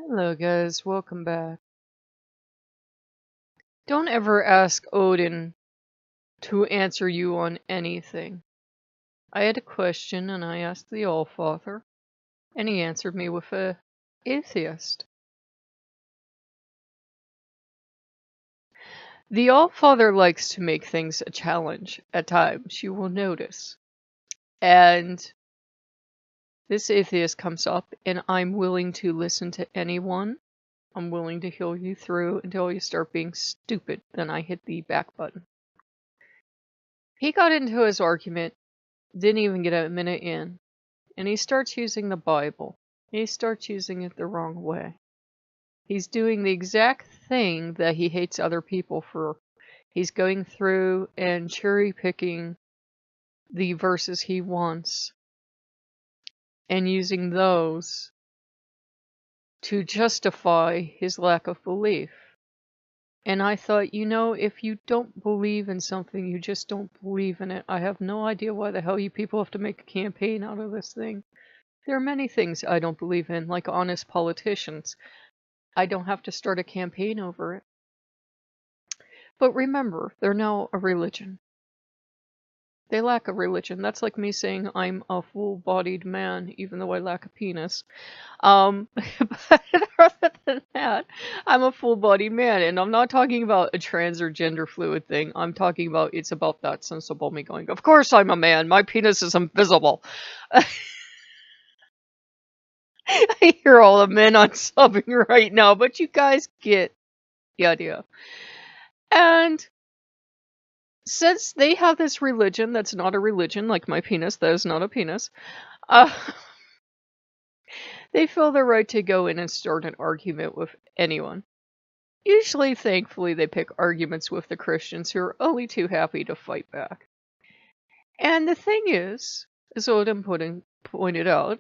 Hello guys, welcome back. Don't ever ask Odin to answer you on anything. I had a question and I asked the Allfather, and he answered me with a atheist. The Allfather likes to make things a challenge at times, you will notice. And this atheist comes up and I'm willing to listen to anyone. I'm willing to heal you through until you start being stupid. Then I hit the back button. He got into his argument, didn't even get a minute in, and he starts using the Bible. He starts using it the wrong way. He's doing the exact thing that he hates other people for. He's going through and cherry picking the verses he wants and using those to justify his lack of belief. And I thought, if you don't believe in something, you just don't believe in it. I have no idea why the hell you people have to make a campaign out of this thing. There are many things I don't believe in, like honest politicians. I don't have to start a campaign over it. But remember, they're now a religion. They lack a religion. That's like me saying I'm a full-bodied man, even though I lack a penis. But other than that, I'm a full-bodied man, and I'm not talking about a trans or gender fluid thing. I'm talking about it's about that sensible me going, of course I'm a man, my penis is invisible. I hear all the men unsubbing right now, but you guys get the idea. And since they have this religion that's not a religion, like my penis, that is not a penis, they feel the right to go in and start an argument with anyone. Usually, thankfully, they pick arguments with the Christians who are only too happy to fight back. And the thing is, as Odin pointed out,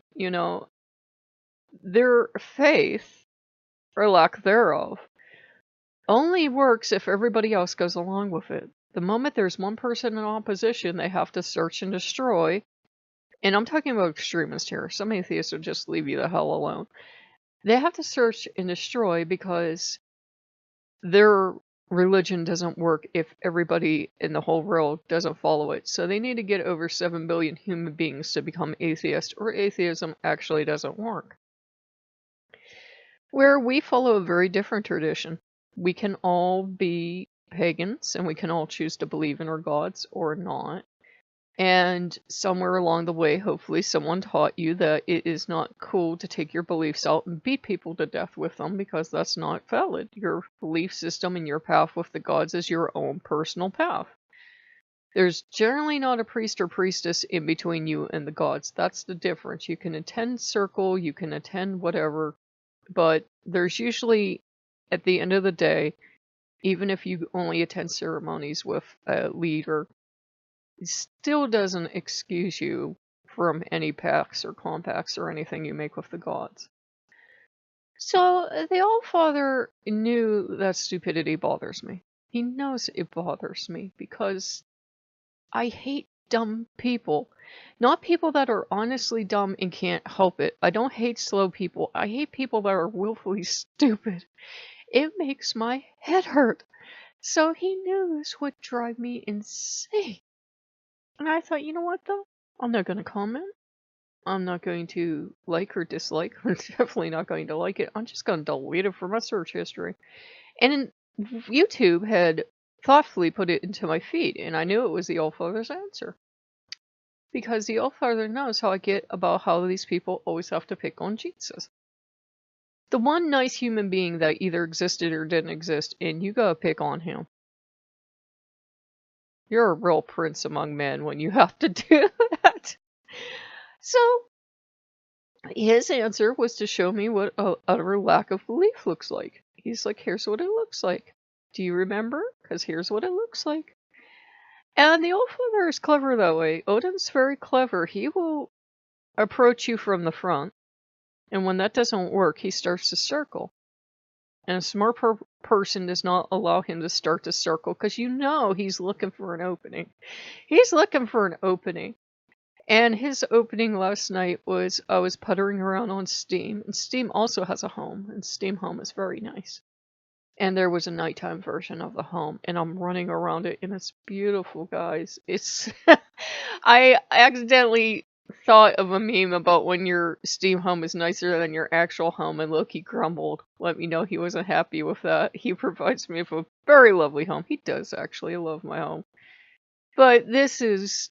their faith, or lack thereof, only works if everybody else goes along with it. The moment there's one person in opposition, they have to search and destroy. And I'm talking about extremists here. Some atheists will just leave you the hell alone. They have to search and destroy because their religion doesn't work if everybody in the whole world doesn't follow it. So they need to get over 7 billion human beings to become atheist, or atheism actually doesn't work. Where we follow a very different tradition. We can all be pagans, and we can all choose to believe in our gods or not. And somewhere along the way, hopefully someone taught you that it is not cool to take your beliefs out and beat people to death with them, because that's not valid. Your belief system and your path with the gods is your own personal path. There's generally not a priest or priestess in between you and the gods. That's the difference. You can attend circle, you can attend whatever, but there's usually, at the end of the day, even if you only attend ceremonies with a leader, it still doesn't excuse you from any pacts or compacts or anything you make with the gods. So the Allfather knew that stupidity bothers me. He knows it bothers me because I hate dumb people. Not people that are honestly dumb and can't help it. I don't hate slow people. I hate people that are willfully stupid. It makes my head hurt. So he knew this would drive me insane. And I thought, you know what though? I'm not going to comment. I'm not going to like or dislike. I'm definitely not going to like it. I'm just going to delete it from my search history. And YouTube had thoughtfully put it into my feed, and I knew it was the Allfather's answer. Because the Allfather knows how I get about how these people always have to pick on Jesus. The one nice human being that either existed or didn't exist, and you gotta pick on him. You're a real prince among men when you have to do that. So, his answer was to show me what utter lack of belief looks like. He's like, here's what it looks like. Do you remember? Because here's what it looks like. And the Allfather is clever that way. Odin's very clever. He will approach you from the front, and when that doesn't work, he starts to circle. And a smart person does not allow him to start to circle, because he's looking for an opening. He's looking for an opening. And his opening last night was I was puttering around on Steam, and Steam also has a home, and Steam Home is very nice. And there was a nighttime version of the home, and I'm running around it, and it's beautiful, guys. It's I accidentally thought of a meme about when your Steam home is nicer than your actual home, and Loki grumbled. Let me know he wasn't happy with that. He provides me with a very lovely home. He does actually love my home. But this is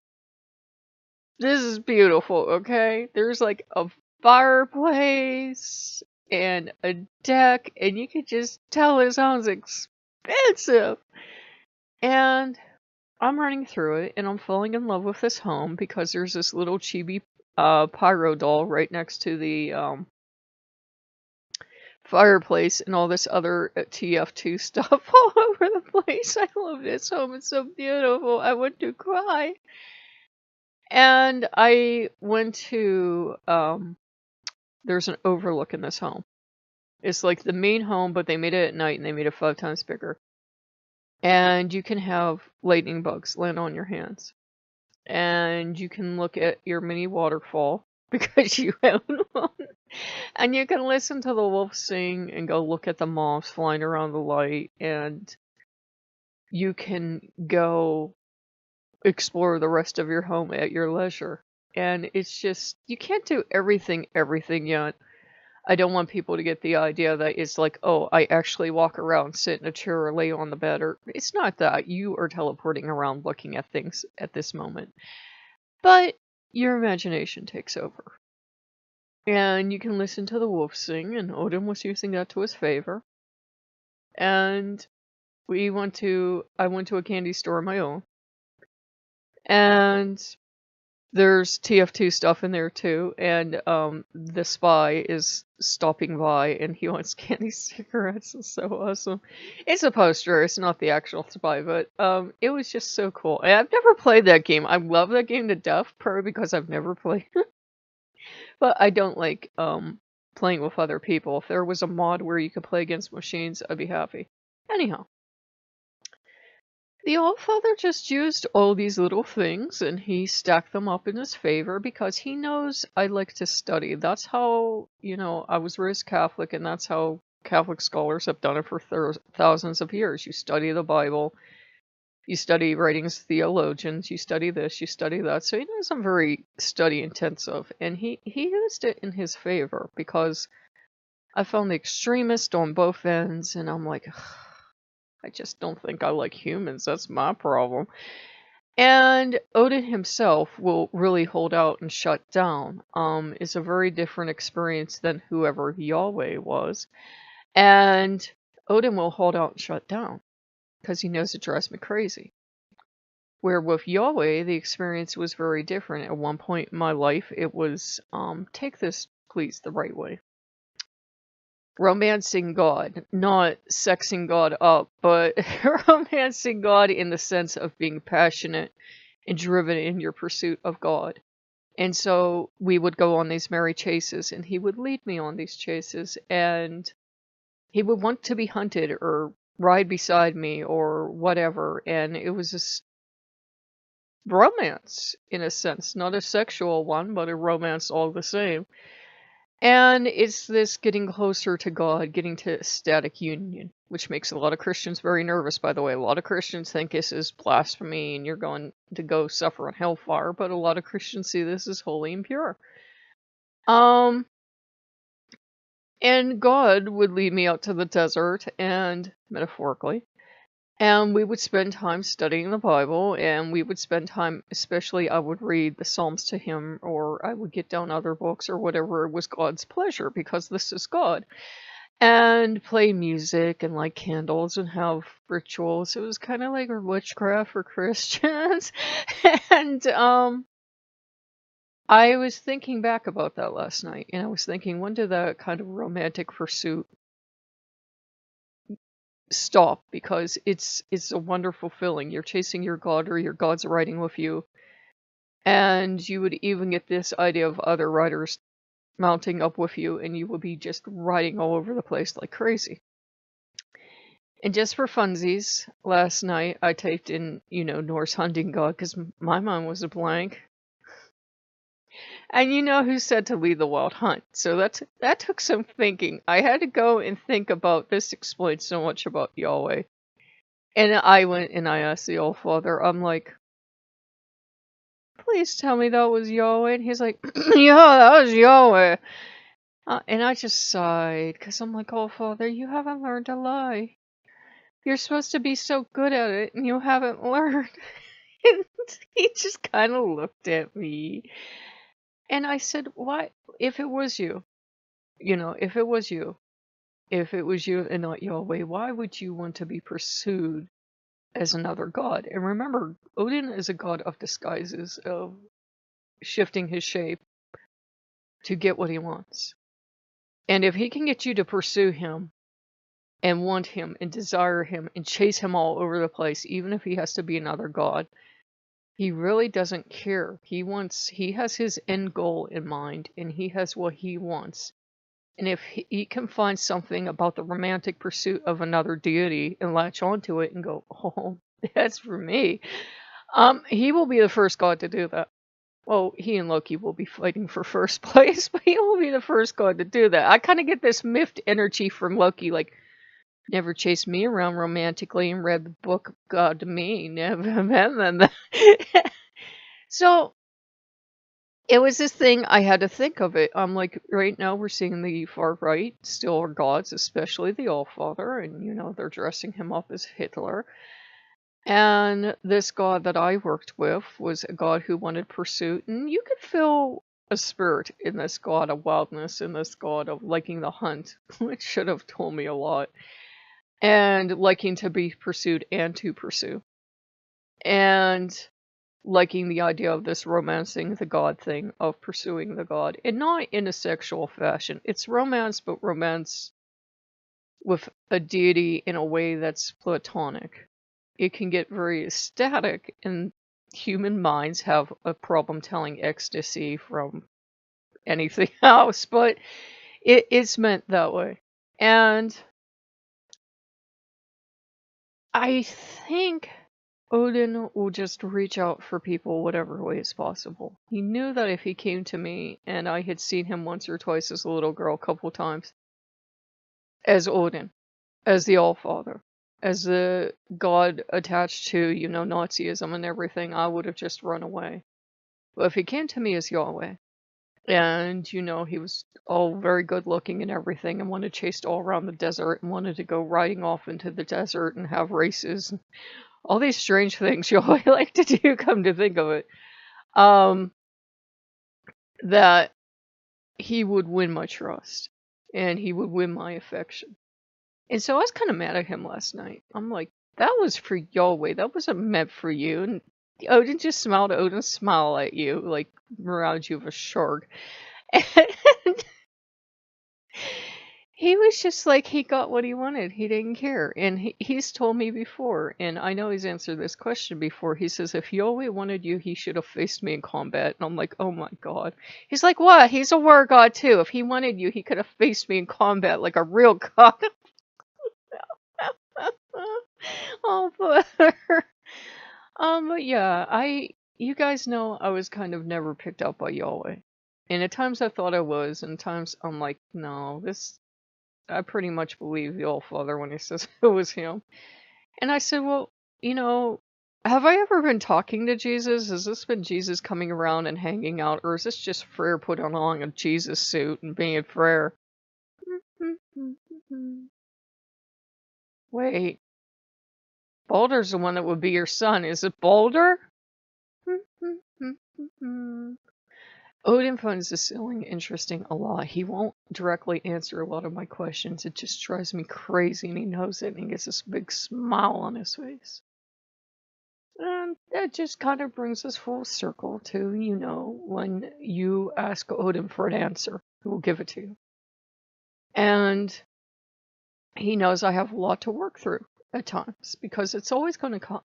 beautiful, okay? There's like a fireplace and a deck, and you could just tell it sounds expensive. And I'm running through it, and I'm falling in love with this home because there's this little chibi pyro doll right next to the fireplace and all this other TF2 stuff all over the place. I love this home. It's so beautiful. I want to cry. And I went to, there's an overlook in this home. It's like the main home, but they made it at night and they made it 5 times bigger. And you can have lightning bugs land on your hands. And you can look at your mini waterfall because you own one. And you can listen to the wolves sing and go look at the moths flying around the light. And you can go explore the rest of your home at your leisure. And it's just, you can't do everything yet. I don't want people to get the idea that it's like, oh, I actually walk around, sit in a chair, or lay on the bed, or it's not that. You are teleporting around looking at things at this moment. But your imagination takes over. And you can listen to the wolf sing, and Odin was using that to his favor. And I went to a candy store of my own. And there's TF2 stuff in there too, and the spy is stopping by and he wants candy cigarettes. It's so awesome. It's a poster, it's not the actual spy, but it was just so cool. And I've never played that game. I love that game to death, probably because I've never played it. But I don't like playing with other people. If there was a mod where you could play against machines, I'd be happy. Anyhow. The Allfather just used all these little things and he stacked them up in his favor because he knows I like to study. That's how, I was raised Catholic, and that's how Catholic scholars have done it for thousands of years. You study the Bible, you study writings of theologians, you study this, you study that. So he knows I'm very study intensive, and he used it in his favor because I found the extremist on both ends, and I'm like, I just don't think I like humans. That's my problem. And Odin himself will really hold out and shut down. It's a very different experience than whoever Yahweh was. And Odin will hold out and shut down because he knows it drives me crazy. Where with Yahweh, the experience was very different. At one point in my life, it was, take this, please, the right way. Romancing God, not sexing God up, but romancing God in the sense of being passionate and driven in your pursuit of God. And so we would go on these merry chases, and he would lead me on these chases, and he would want to be hunted or ride beside me or whatever. And it was this romance, in a sense, not a sexual one, but a romance all the same. And it's this getting closer to God, getting to ecstatic union, which makes a lot of Christians very nervous, by the way. A lot of Christians think this is blasphemy and you're going to go suffer in hellfire, but a lot of Christians see this as holy and pure. And God would lead me out to the desert, and metaphorically, and we would spend time studying the Bible, and we would spend time, especially I would read the Psalms to him, or I would get down other books or whatever was God's pleasure, because this is God. And play music and light candles and have rituals. It was kind of like witchcraft for Christians. And I was thinking back about that last night, and I was thinking, when did that kind of romantic pursuit stop? Because it's a wonderful feeling. You're chasing your God, or your God's riding with you, and you would even get this idea of other riders mounting up with you, and you would be just riding all over the place like crazy. And just for funsies, last night I typed in, Norse hunting god, because my mind was a blank. And you know who said to lead the wild hunt. So that took some thinking. I had to go and think about this. Explains so much about Yahweh. And I went and I asked the All Father. I'm like, please tell me that was Yahweh. And he's like, yeah, that was Yahweh. And I just sighed because I'm like, All Father, you haven't learned to lie. You're supposed to be so good at it, and you haven't learned. And he just kind of looked at me. And I said, why? If it was you, if it was you and not Yahweh, why would you want to be pursued as another god? And remember, Odin is a god of disguises, of shifting his shape to get what he wants. And if he can get you to pursue him and want him and desire him and chase him all over the place, even if he has to be another god, he really doesn't care. He has his end goal in mind, and he has what he wants. And if he can find something about the romantic pursuit of another deity and latch onto it and go, oh, that's for me, he will be the first god to do that. Well, he and Loki will be fighting for first place, but he will be the first god to do that. I kind of get this miffed energy from Loki, like, never chased me around romantically and read the book of God to me. Never. So it was this thing, I had to think of it. I'm like, right now we're seeing the far right still are gods, especially the All-Father, and they're dressing him up as Hitler. And this god that I worked with was a god who wanted pursuit, and you could feel a spirit in this god of wildness, in this god of liking the hunt, which should have told me a lot, and liking to be pursued and to pursue, and liking the idea of this romancing the god thing, of pursuing the god, and not in a sexual fashion. It's romance, but romance with a deity in a way that's platonic. It can get very ecstatic, and human minds have a problem telling ecstasy from anything else, but it's meant that way. And I think Odin will just reach out for people whatever way is possible. He knew that if he came to me, and I had seen him once or twice as a little girl, a couple times, as Odin, as the All-Father, as the god attached to, Nazism and everything, I would have just run away. But if he came to me as Yahweh, and, he was all very good looking and everything, and wanted chased all around the desert, and wanted to go riding off into the desert and have races, and all these strange things Yahweh like to do, come to think of it, that he would win my trust, and he would win my affection. And so I was kind of mad at him last night. I'm like, that was for Yahweh. That wasn't meant for you. And Odin just smiled. Odin smiled at you, like around you of a shark. And he was just like, he got what he wanted. He didn't care. And he's told me before, and I know he's answered this question before. He says, if Yahweh wanted you, he should have faced me in combat. And I'm like, oh my God. He's like, what? He's a war god too. If he wanted you, he could have faced me in combat like a real god. Oh, but yeah, you guys know I was kind of never picked up by Yahweh. And at times I thought I was, and at times I'm like, no, I pretty much believe the All-Father when he says it was him. And I said, well, have I ever been talking to Jesus? Has this been Jesus coming around and hanging out? Or is this just Frere putting on a Jesus suit and being Frere? Wait. Balder's the one that would be your son. Is it Balder? Odin finds this feeling interesting a lot. He won't directly answer a lot of my questions. It just drives me crazy, and he knows it, and he gets this big smile on his face. And that just kind of brings us full circle to, when you ask Odin for an answer, he will give it to you. And he knows I have a lot to work through at times, because it's always going to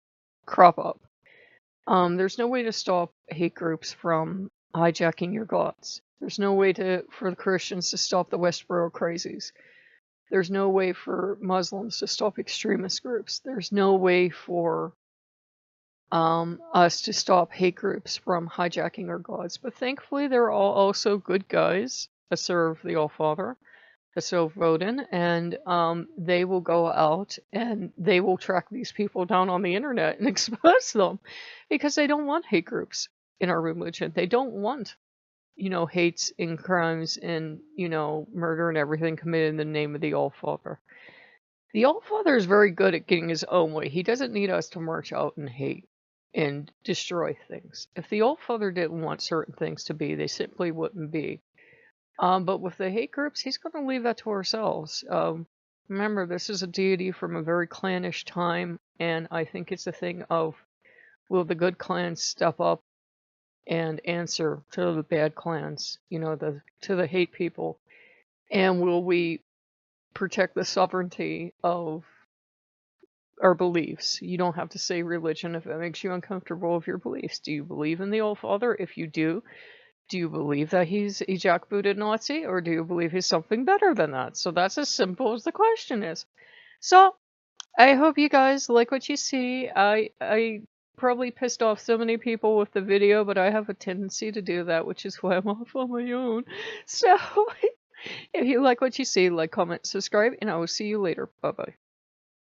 crop up. There's no way to stop hate groups from hijacking your gods. There's no way for the Christians to stop the Westboro crazies. There's no way for Muslims to stop extremist groups. There's no way for us to stop hate groups from hijacking our gods. But thankfully, they're all also good guys that serve the All-Father, that serve Odin, and they will go out and they will track these people down on the internet and expose them because they don't want hate groups in our religion. They don't want, hates and crimes and, murder and everything committed in the name of the All-Father. The All-Father is very good at getting his own way. He doesn't need us to march out and hate and destroy things. If the All-Father didn't want certain things to be, they simply wouldn't be. But with the hate groups, he's going to leave that to ourselves. Remember, this is a deity from a very clannish time, and I think it's a thing of, will the good clans step up and answer to the bad clans, to the hate people, and will we protect the sovereignty of our beliefs? You don't have to say religion if it makes you uncomfortable with your beliefs. Do you believe in the All-Father? If you do you believe that he's a jackbooted Nazi, or do you believe he's something better than that? So that's as simple as the question is. So I hope you guys like what you see. I probably pissed off so many people with the video, but I have a tendency to do that, which is why I'm off on my own. So if you like what you see, like, comment, subscribe, and I will see you later. Bye-bye.